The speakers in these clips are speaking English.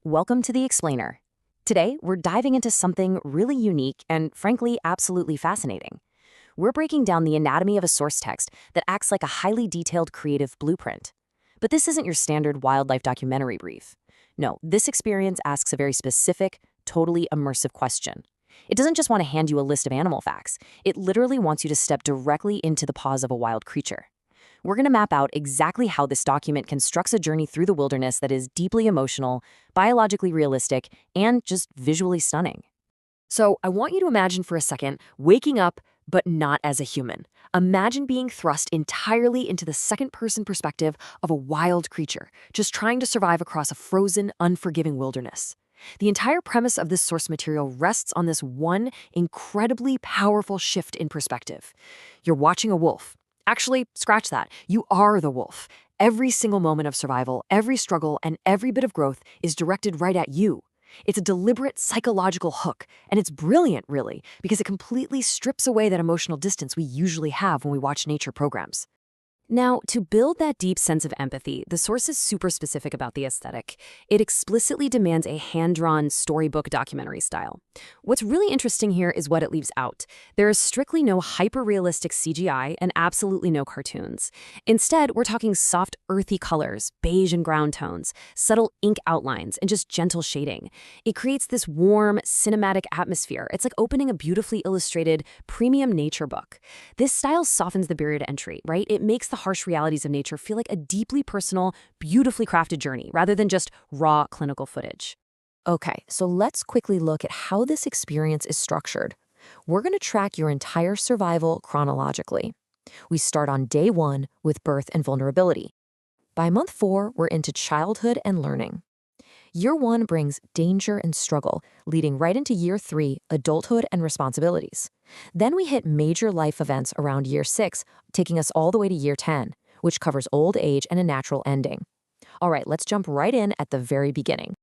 Welcome to The Explainer. Today, we're diving into something really unique and, frankly, absolutely fascinating. We're breaking down the anatomy of a source text that acts like a highly detailed creative blueprint. But this isn't your standard wildlife documentary brief. No, this experience asks a very specific, totally immersive question. It doesn't just want to hand you a list of animal facts. It literally wants you to step directly into the paws of a wild creature. We're going to map out exactly how this document constructs a journey through the wilderness that is deeply emotional, biologically realistic, and just visually stunning. So I want you to imagine for a second waking up, but not as a human. Imagine being thrust entirely into the second-person perspective of a wild creature, just trying to survive across a frozen, unforgiving wilderness. The entire premise of this source material rests on this one incredibly powerful shift in perspective. You're watching a wolf. Actually, scratch that. You are the wolf. Every single moment of survival, every struggle, and every bit of growth is directed right at you. It's a deliberate psychological hook, and it's brilliant, really, because it completely strips away that emotional distance we usually have when we watch nature programs. Now, to build that deep sense of empathy, the source is super specific about the aesthetic. It explicitly demands a hand-drawn storybook documentary style. What's really interesting here is what it leaves out. There is strictly no hyper-realistic CGI and absolutely no cartoons. Instead, we're talking soft, earthy colors, beige and ground tones, subtle ink outlines, and just gentle shading. It creates this warm, cinematic atmosphere. It's like opening a beautifully illustrated, premium nature book. This style softens the barrier to entry, right? It makes the harsh realities of nature feel like a deeply personal, beautifully crafted journey, rather than just raw clinical footage. Okay, so let's quickly look at how this experience is structured. We're going to track your entire survival chronologically. We start on day 1 with birth and vulnerability. By month 4, we're into childhood and learning. Year 1 brings danger and struggle, leading right into year 3, adulthood and responsibilities. Then we hit major life events around year 6, taking us all the way to year 10, which covers old age and a natural ending. All right, let's jump right in at the very beginning.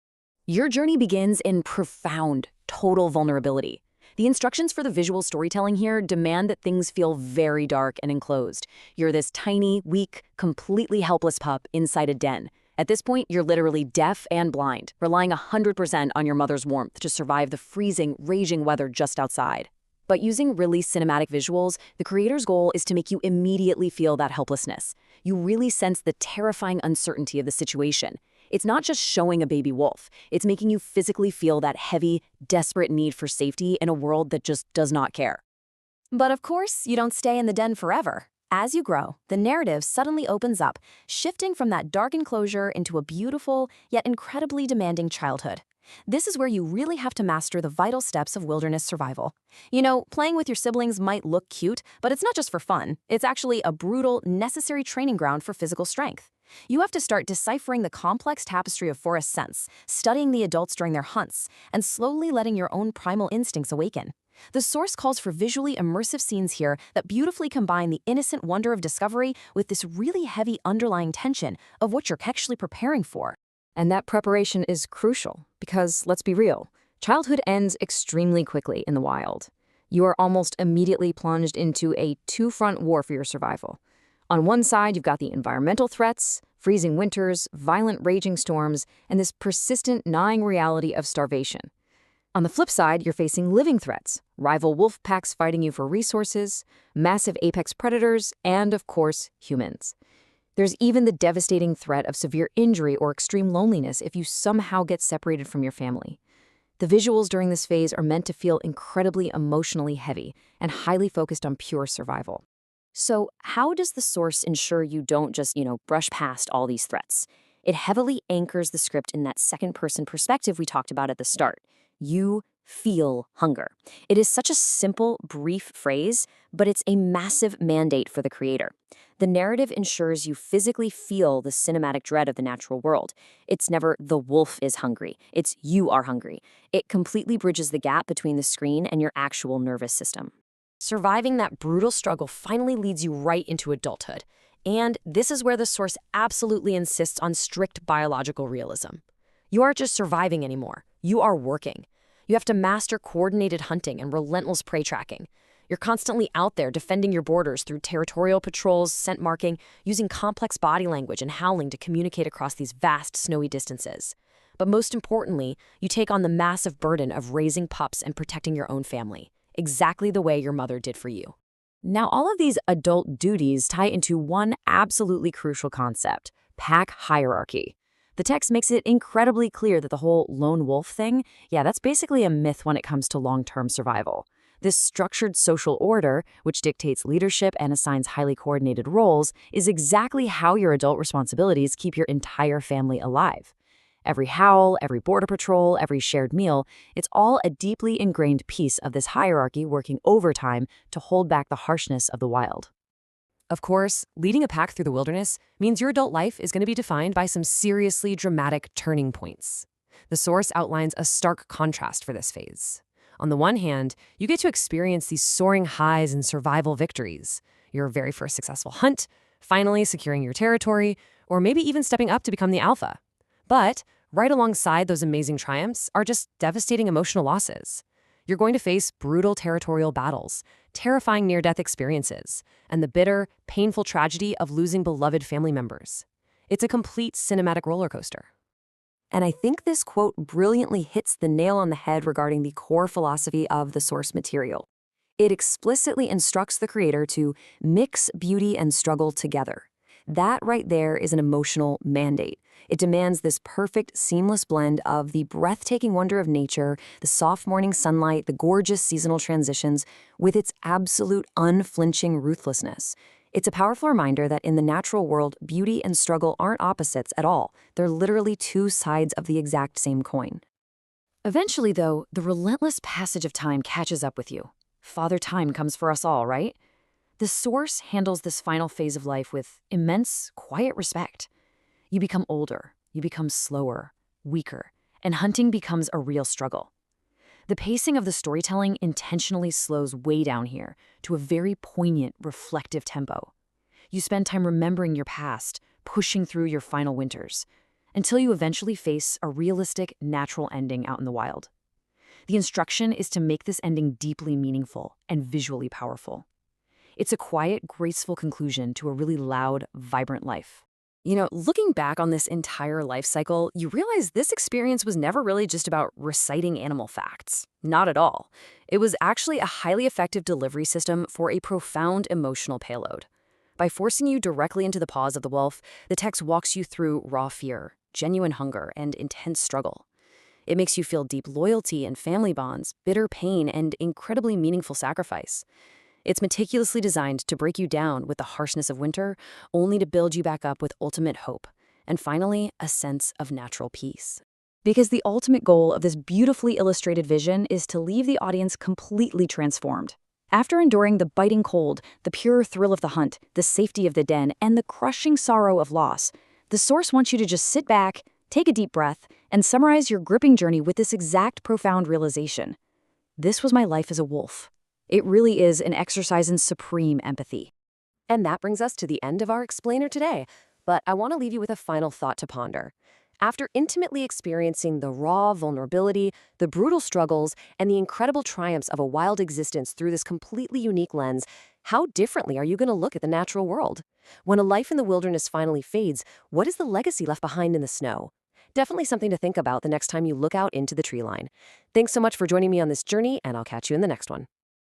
Your journey begins in profound, total vulnerability. The instructions for the visual storytelling here demand that things feel very dark and enclosed. You're this tiny, weak, completely helpless pup inside a den. At this point, you're literally deaf and blind, relying 100% on your mother's warmth to survive the freezing, raging weather just outside. But using really cinematic visuals, the creator's goal is to make you immediately feel that helplessness. You really sense the terrifying uncertainty of the situation. It's not just showing a baby wolf. It's making you physically feel that heavy, desperate need for safety in a world that just does not care. But of course, you don't stay in the den forever. As you grow, the narrative suddenly opens up, shifting from that dark enclosure into a beautiful, yet incredibly demanding childhood. This is where you really have to master the vital steps of wilderness survival. You know, playing with your siblings might look cute, but it's not just for fun. It's actually a brutal, necessary training ground for physical strength. You have to start deciphering the complex tapestry of forest scents, studying the adults during their hunts, and slowly letting your own primal instincts awaken. The source calls for visually immersive scenes here that beautifully combine the innocent wonder of discovery with this really heavy underlying tension of what you're actually preparing for. And that preparation is crucial because, let's be real, childhood ends extremely quickly in the wild. You are almost immediately plunged into a two-front war for your survival. On one side, you've got the environmental threats, freezing winters, violent raging storms, and this persistent gnawing reality of starvation. On the flip side, you're facing living threats, rival wolf packs fighting you for resources, massive apex predators, and, of course, humans. There's even the devastating threat of severe injury or extreme loneliness if you somehow get separated from your family. The visuals during this phase are meant to feel incredibly emotionally heavy and highly focused on pure survival. So, how does the source ensure you don't just, brush past all these threats? It heavily anchors the script in that second-person perspective we talked about at the start. You feel hunger. It is such a simple, brief phrase, but it's a massive mandate for the creator. The narrative ensures you physically feel the cinematic dread of the natural world. It's never the wolf is hungry, it's you are hungry. It completely bridges the gap between the screen and your actual nervous system. Surviving that brutal struggle finally leads you right into adulthood. And this is where the source absolutely insists on strict biological realism. You aren't just surviving anymore. You are working. You have to master coordinated hunting and relentless prey tracking. You're constantly out there defending your borders through territorial patrols, scent marking, using complex body language and howling to communicate across these vast, snowy distances. But most importantly, you take on the massive burden of raising pups and protecting your own family, exactly the way your mother did for you. Now, all of these adult duties tie into one absolutely crucial concept: pack hierarchy. The text makes it incredibly clear that the whole lone wolf thing, yeah, that's basically a myth when it comes to long-term survival. This structured social order, which dictates leadership and assigns highly coordinated roles, is exactly how your adult responsibilities keep your entire family alive. Every howl, every border patrol, every shared meal, it's all a deeply ingrained piece of this hierarchy working overtime to hold back the harshness of the wild. Of course, leading a pack through the wilderness means your adult life is going to be defined by some seriously dramatic turning points. The source outlines a stark contrast for this phase. On the one hand, you get to experience these soaring highs and survival victories. Your very first successful hunt, finally securing your territory, or maybe even stepping up to become the alpha. But right alongside those amazing triumphs are just devastating emotional losses. You're going to face brutal territorial battles, terrifying near-death experiences, and the bitter, painful tragedy of losing beloved family members. It's a complete cinematic roller coaster. And I think this quote brilliantly hits the nail on the head regarding the core philosophy of the source material. It explicitly instructs the creator to mix beauty and struggle together. That right there is an emotional mandate. It demands this perfect, seamless blend of the breathtaking wonder of nature, the soft morning sunlight, the gorgeous seasonal transitions, with its absolute unflinching ruthlessness. It's a powerful reminder that in the natural world, beauty and struggle aren't opposites at all. They're literally two sides of the exact same coin. Eventually, though, the relentless passage of time catches up with you. Father Time comes for us all, right? The source handles this final phase of life with immense, quiet respect. You become older, you become slower, weaker, and hunting becomes a real struggle. The pacing of the storytelling intentionally slows way down here to a very poignant, reflective tempo. You spend time remembering your past, pushing through your final winters, until you eventually face a realistic, natural ending out in the wild. The instruction is to make this ending deeply meaningful and visually powerful. It's a quiet, graceful conclusion to a really loud, vibrant life. Looking back on this entire life cycle, you realize this experience was never really just about reciting animal facts. Not at all. It was actually a highly effective delivery system for a profound emotional payload. By forcing you directly into the paws of the wolf, the text walks you through raw fear, genuine hunger, and intense struggle. It makes you feel deep loyalty and family bonds, bitter pain, and incredibly meaningful sacrifice. It's meticulously designed to break you down with the harshness of winter, only to build you back up with ultimate hope, and finally, a sense of natural peace. Because the ultimate goal of this beautifully illustrated vision is to leave the audience completely transformed. After enduring the biting cold, the pure thrill of the hunt, the safety of the den, and the crushing sorrow of loss, the source wants you to just sit back, take a deep breath, and summarize your gripping journey with this exact profound realization. This was my life as a wolf. It really is an exercise in supreme empathy. And that brings us to the end of our explainer today. But I want to leave you with a final thought to ponder. After intimately experiencing the raw vulnerability, the brutal struggles, and the incredible triumphs of a wild existence through this completely unique lens, how differently are you going to look at the natural world? When a life in the wilderness finally fades, what is the legacy left behind in the snow? Definitely something to think about the next time you look out into the tree line. Thanks so much for joining me on this journey, and I'll catch you in the next one.